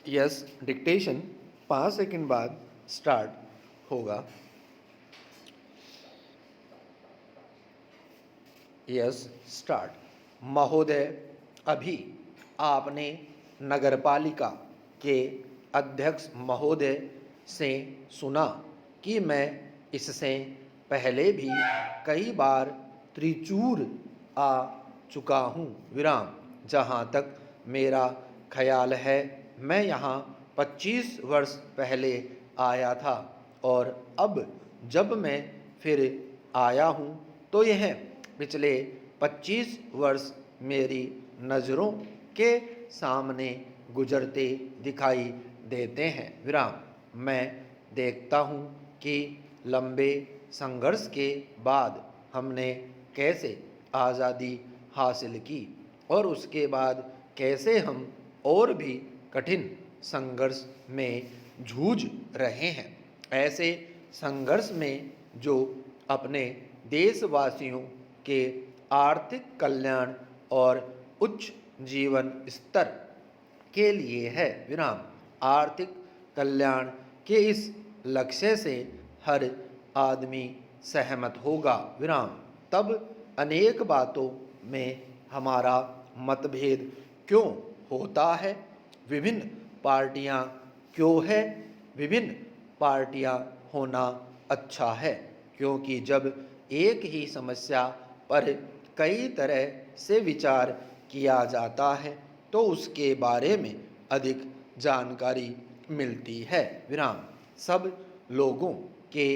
Yes, dictation 5 second बाद start होगा। Yes, start. महोदय, अभी आपने नगरपालिका के अध्यक्ष महोदय से सुना कि मैं इससे पहले भी कई बार त्रिचूर आ चुका हूँ विराम। जहाँ तक मेरा ख्याल है मैं यहाँ 25 वर्ष पहले आया था और अब जब मैं फिर आया हूँ तो यह पिछले 25 वर्ष मेरी नज़रों के सामने गुजरते दिखाई देते हैं विराम। मैं देखता हूँ कि लंबे संघर्ष के बाद हमने कैसे आज़ादी हासिल की और उसके बाद कैसे हम और भी कठिन संघर्ष में जूझ रहे हैं। ऐसे संघर्ष में जो अपने देशवासियों के आर्थिक कल्याण और उच्च जीवन स्तर के लिए है विराम। आर्थिक कल्याण के इस लक्ष्य से हर आदमी सहमत होगा विराम। तब अनेक बातों में हमारा मतभेद क्यों होता है? विभिन्न पार्टियां क्यों है? विभिन्न पार्टियां होना अच्छा है, क्योंकि जब एक ही समस्या पर कई तरह से विचार किया जाता है तो उसके बारे में अधिक जानकारी मिलती है विराम। सब लोगों के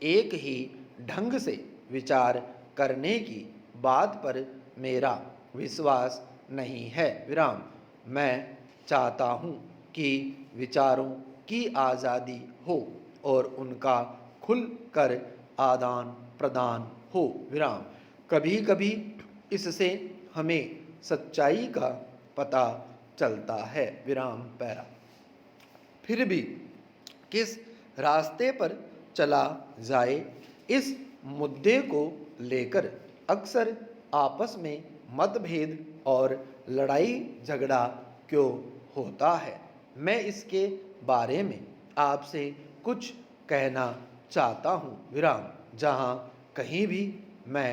एक ही ढंग से विचार करने की बात पर मेरा विश्वास नहीं है विराम। मैं चाहता हूँ कि विचारों की आज़ादी हो और उनका खुलकर आदान प्रदान हो विराम। कभी कभी इससे हमें सच्चाई का पता चलता है विराम पैरा। फिर भी किस रास्ते पर चला जाए, इस मुद्दे को लेकर अक्सर आपस में मतभेद और लड़ाई झगड़ा क्यों होता है? मैं इसके बारे में आपसे कुछ कहना चाहता हूँ विराम। जहाँ कहीं भी मैं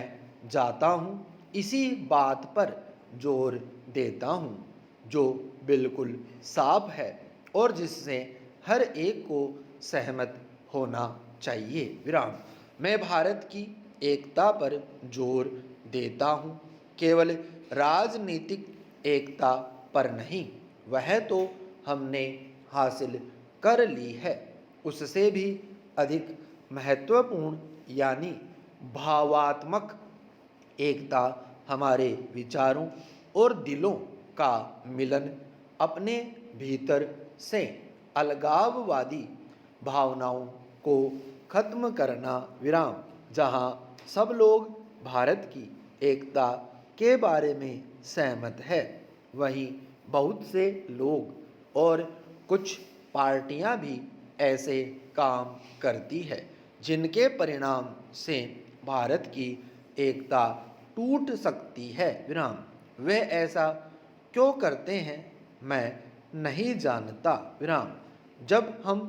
जाता हूँ इसी बात पर जोर देता हूँ जो बिल्कुल साफ है और जिससे हर एक को सहमत होना चाहिए विराम। मैं भारत की एकता पर जोर देता हूँ, केवल राजनीतिक एकता पर नहीं। वह तो हमने हासिल कर ली है, उससे भी अधिक महत्वपूर्ण यानी भावात्मक एकता हमारे विचारों और दिलों का मिलन, अपने भीतर से अलगाववादी भावनाओं को खत्म करना विराम। जहाँ सब लोग भारत की एकता के बारे में सहमत है, वहीं बहुत से लोग और कुछ पार्टियां भी ऐसे काम करती है जिनके परिणाम से भारत की एकता टूट सकती है विराम। वे ऐसा क्यों करते हैं मैं नहीं जानता विराम। जब हम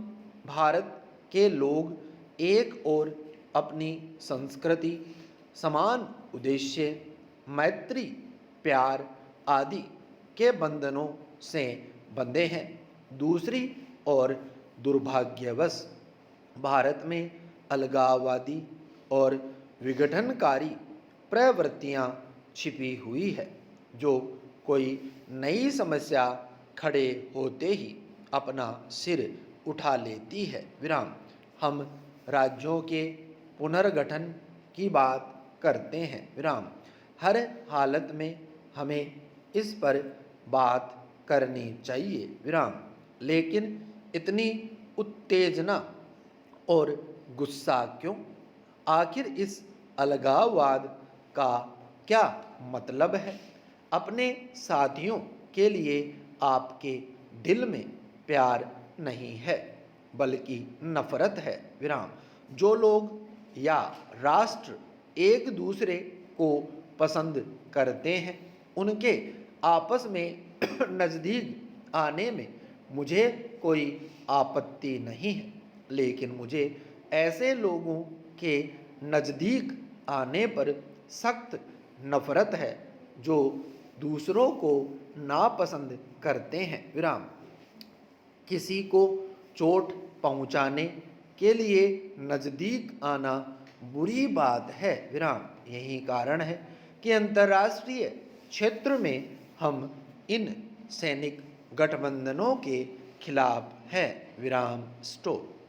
भारत के लोग एक और अपनी संस्कृति, समान उद्देश्य, मैत्री, प्यार आदि के बंधनों से बंधे हैं, दूसरी ओर दुर्भाग्यवश भारत में अलगाववादी और विघटनकारी प्रवृत्तियां छिपी हुई है जो कोई नई समस्या खड़े होते ही अपना सिर उठा लेती है विराम। हम राज्यों के पुनर्गठन की बात करते हैं विराम। हर हालत में हमें इस पर बात करनी चाहिए विराम। लेकिन इतनी उत्तेजना और गुस्सा क्यों? आखिर इस अलगाववाद का क्या मतलब है? अपने साथियों के लिए आपके दिल में प्यार नहीं है बल्कि नफरत है विराम। जो लोग या राष्ट्र एक दूसरे को पसंद करते हैं उनके आपस में नज़दीक आने में मुझे कोई आपत्ति नहीं है, लेकिन मुझे ऐसे लोगों के नज़दीक आने पर सख्त नफरत है जो दूसरों को नापसंद करते हैं। विराम। किसी को चोट पहुंचाने के लिए नज़दीक आना बुरी बात है। विराम। यही कारण है कि अंतर्राष्ट्रीय क्षेत्र में हम इन सैनिक गठबंधनों के खिलाफ हैं। विराम। स्टॉप।